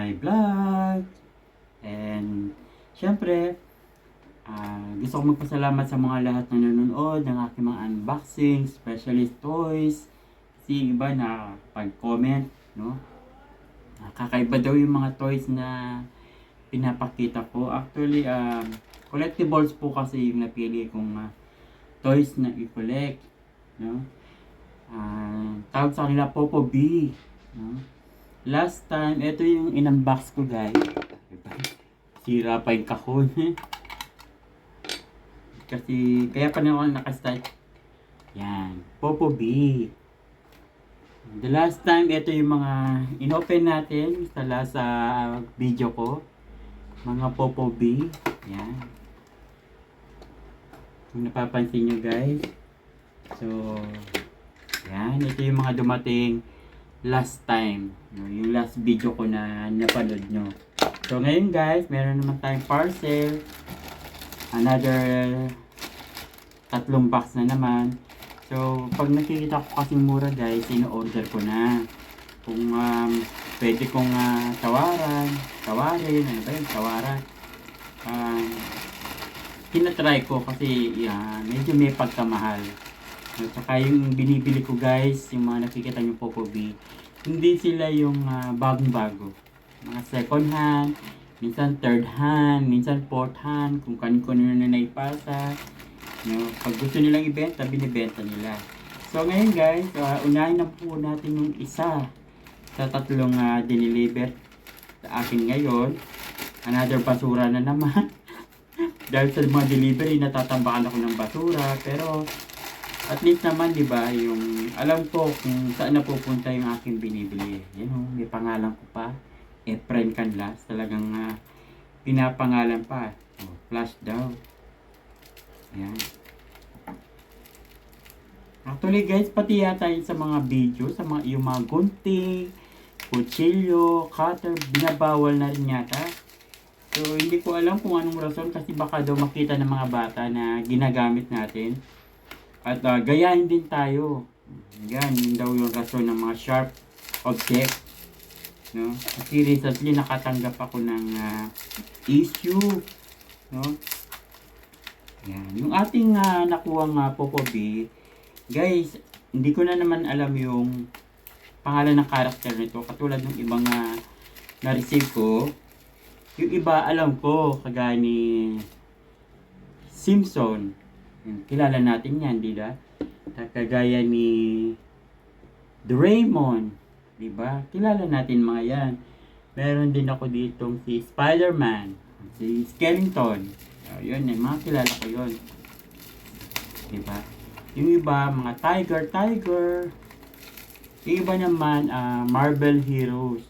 my vlog. And syempre, gusto ko magpasalamat sa mga lahat na nanonood ng aking mga unboxing, especially toys. Kasi iba na pag-comment, no? Kakaiba daw yung mga toys na pinapakita ko. Actually, collectibles po kasi yung napili kong toys na i-collect, no? Tawag sa kanila Popo B, no? Last time, ito yung in-unbox ko, guys. Diba? Sira pa yung kahon. Kasi, kaya pa naman nakastart. Yan. Popo B. The last time, ito yung mga in-open natin sa last video ko. Mga Popo B. Yan. Kung napapansin nyo, guys. So, yan. Ito yung mga dumating last time. Yung last video ko na napanood nyo. So, ngayon, guys, meron naman tayong parcel. Another 3 box na naman. So, pag nakikita ko kasing mura, guys, ino-order ko na. Kung pwede kong tawarin, ano ba yun, tawaran. Tinatry ko kasi medyo may pagkamahal. At saka yung binibili ko, guys, yung mga nakikita nyo Popo B, hindi sila yung bagong-bago. Mga second hand, minsan third hand, minsan fourth hand, kung kano-kano na naipasa. No, pag gusto nilang ibenta, binibenta nila. So ngayon, guys, unahin na po natin yung isa sa 3 diniliver sa akin ngayon. Another basura na naman. Dahil sa mga delivery, natatambakan ako ng basura. Pero at least naman, di ba, yung alam ko kung saan napupunta yung aking binibili. Yan o, may pangalan ko pa. Efren Canlas. Talagang pinapangalan pa. Oh, flash daw. Ayan. Actually, guys, pati yata yun sa mga video, sa mga, yung mga gunting, kutsilyo, cutter, binabawal na rin yata. So, hindi ko alam kung anong rason kasi baka daw makita ng mga bata na ginagamit natin. At gayahin din tayo. Yan, yun daw yung rason ng mga sharp object. No? Kasi recently nakatanggap ako ng issue. No? Yan. Yung ating nakuha Popo B, guys, hindi ko na naman alam yung pangalan ng character nito. Katulad ng ibang na-receive ko. Yung iba alam ko, kagaya ni Simpson. Kilala natin yan, di ba? Kagaya ni Doraemon, di ba? Kilala natin mga yan. Meron din ako ditong si Spider-Man, si Skeleton. Yun, mga kilala ko yun. Di ba? Yung iba, mga Tiger. Yung iba naman, Marvel Heroes.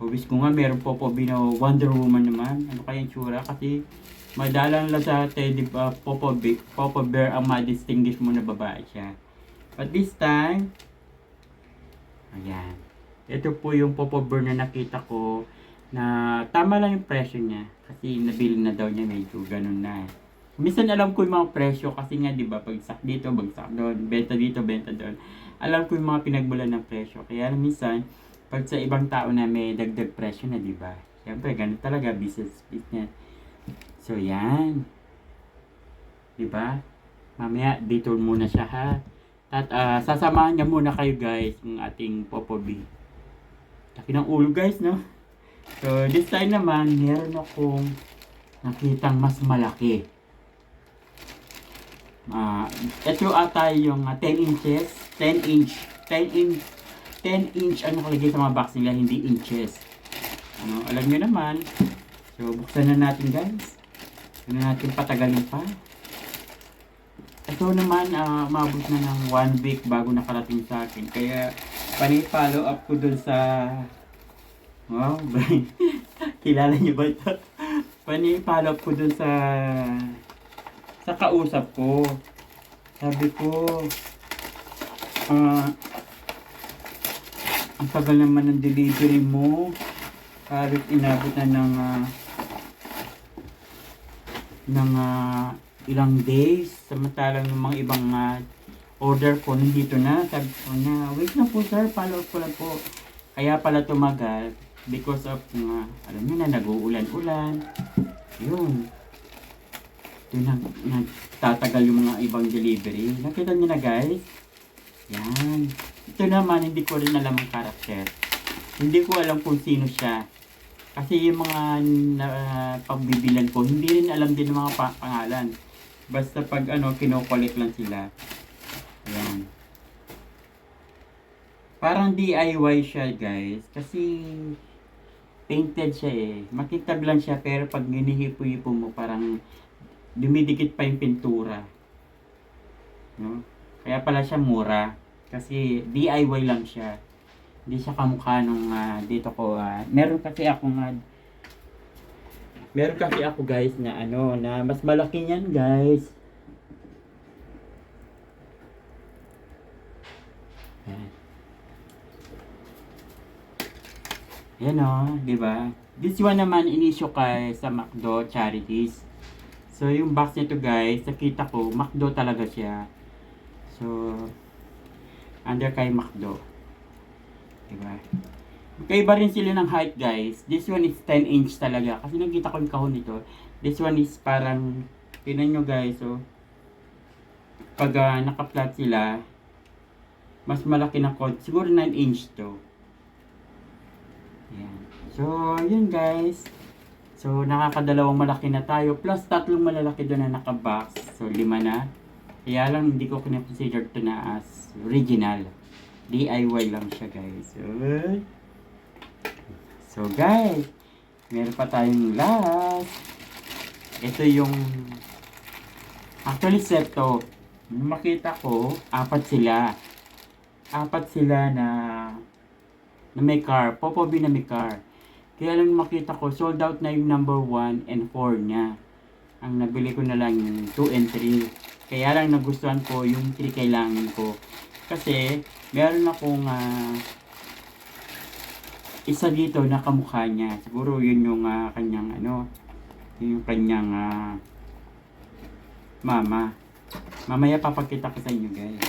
Wish ko nga meron Popo B na Wonder Woman naman. Ano kaya yung tsura? Kasi madalang lang sa Teddy Popo Bear ang ma-distinguish mo na babae siya. But this time, ayan. Ito po yung Popo Bear na nakita ko na tama lang yung presyo niya. Kasi nabili na daw niya, medyo ganun na. Minsan alam ko yung mga presyo kasi nga, di ba, bagsak dito, bagsak doon, benta dito, benta doon. Alam ko yung mga pinagbulan ng presyo. Kaya minsan, pag sa ibang tao na may dagdag presyo na, di ba? Siyempre, ganun talaga, business. So, yan. Diba? Mamaya, dito muna siya, ha? At sasamahan niya muna kayo, guys, ng ating Popo B. Laki ng ulo, guys, no? So, this time naman, meron akong nakitang mas malaki. Ito ata yung 10 inches. 10 inch ang nakalagay sa mga box nila, hindi inches. Ano, alam nyo naman. So, buksan na natin, guys. Ano natin patagalin pa. Ito naman, umabot na ng 1 week bago nakarating sa akin. Kaya, pani-follow up ko dun sa... Wow, kilala niyo ba ito? Pani-follow up ko dun sa kausap ko. Sabi ko, ang tagal naman ng delivery mo. Halos inabot na ng ilang days. Samantalang yung mga ibang order ko nandito na. Sabi ko na, wait na po sir, follow up ko lang po. Kaya pala tumagal. because of alam niyo na, nag-uulan-ulan. Yun. Yun nagtatagal yung mga ibang delivery. Nakita niyo na guys? Yan. Ito naman, hindi ko rin alam ang karakter. Hindi ko alam kung sino siya. Kasi yung mga pagbibilan ko, hindi rin alam din ng mga pangalan. Basta pag kinokollect lang sila. Ayan. Parang DIY siya guys. Kasi painted siya eh. Makintab lang siya pero pag hinihipo-hipo mo parang dumidikit pa yung pintura. No? Kaya pala siya mura. Kasi DIY lang siya. Hindi siya kamukha nung dito ko. Meron kasi ako guys na na mas malaki niyan guys. Yan o, di ba? This one naman inisyo kay sa McDo Charities. So yung box nito guys, nakita ko McDo talaga siya. So under kay McDo. Di ba? Magkaiba rin sila ng height guys. This one is 10 inch talaga. Kasi nakita ko yung kahon nito. This one is parang, tingnan nyo guys, so pag naka-flat sila, mas malaki na code. Siguro 9 inch to. Yan. So, yun guys. So, nakakadalawang malaki na tayo. Plus, tatlong malalaki doon na naka-box. So, 5 na. Kaya lang, hindi ko consider to na as original. DIY lang siya guys. So guys, meron pa tayong last. Ito yung actually set to. Makita ko, apat sila na may car. Popobi na may car. Kaya lang makita ko, sold out na yung number 1 and 4 niya. Ang nabili ko na lang yung 2 and 3. Kaya lang nagustuhan ko yung 3 kailangan ko. Kasi, meron akong isa dito na kamukha niya. Siguro yun yung kanyang yung kanyang mama. Mamaya papakita ko sa inyo guys.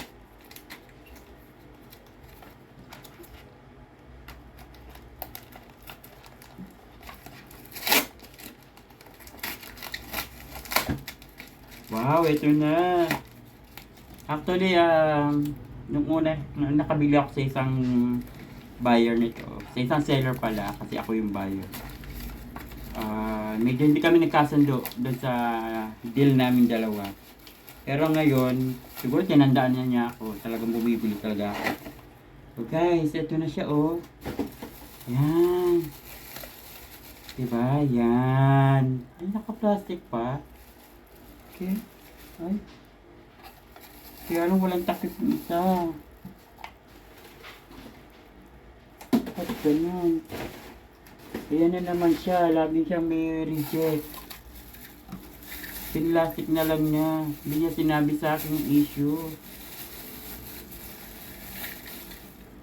Wow, ito na. Actually, nung una, nakabili ako sa isang buyer nito. Sa isang seller pala, kasi ako yung buyer. Medyo hindi kami nagkasundo doon sa deal namin dalawa. Pero ngayon, siguro tinandaan na niya ako. Talagang bumibili talaga ako. So guys, ito na siya oh. Yan. Diba? Yan. Ay, naka-plastic pa. Okay. Ay. Kaya lang walang takip ng isa. At ganyan. Kaya na naman siya. Lagi siyang may reject. Pinlastic na lang niya. Hindi niya sinabi sa akin yung issue.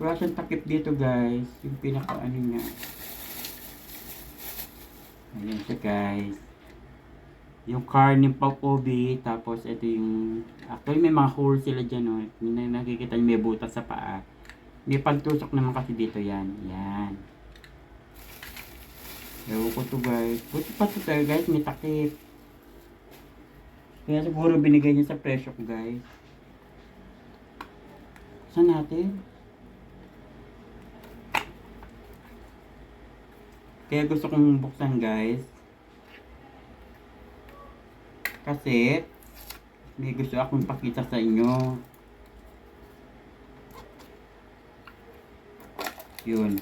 Wala siyang takip dito guys. Yung pinaka niya. Ayan siya guys. Yung car ni Popobi. Tapos ito yung... Actually may mga hole sila dyan oh. Nakikita niyo may butas sa paa. May pagtusok naman kasi dito yan. Yan. Ewan ko to guys. Buti pa to guys. May takip. Kaya siguro binigay niya sa presyo ko guys. Saan natin? Kaya gusto kong buksan guys. Kasi may gusto akong pakita sa inyo. Yun.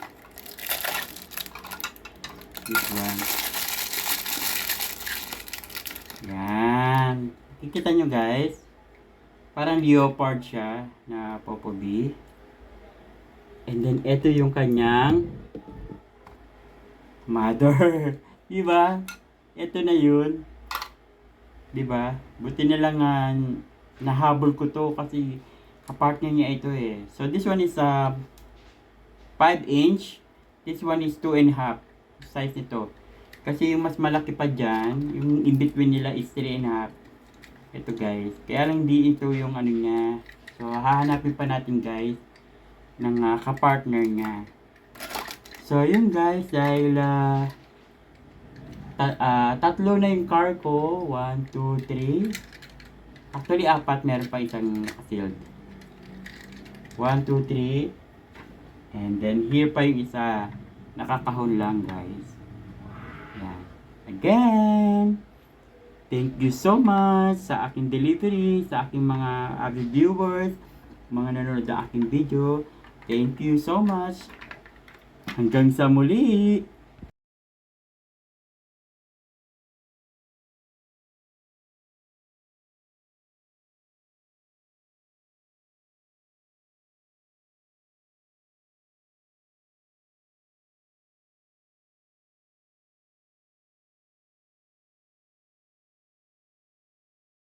This one. Yan. Kikita nyo guys. Parang leopard siya na Popobi. And then ito yung kanyang mother. Diba? Ito na yun. Diba? Buti na lang nahabol ko to kasi kapartner niya ito eh. So this one is 5 inch. This one is 2.5 size nito. Kasi yung mas malaki pa dyan, yung in between nila is 3.5. Ito guys. Kaya lang di ito yung niya. So hahanapin pa natin guys ng kapartner niya. So, yun guys, dahil tatlo na yung car ko. 1, 2, 3. Actually, 4. Meron pa isang nakasealed. 1, 2, 3. And then, here pa yung isa. Nakakahon lang, guys. Yan. Again, thank you so much sa aking delivery, sa aking mga avid viewers, mga nanonood ng aking video. Thank you so much. Hanggang sa muli.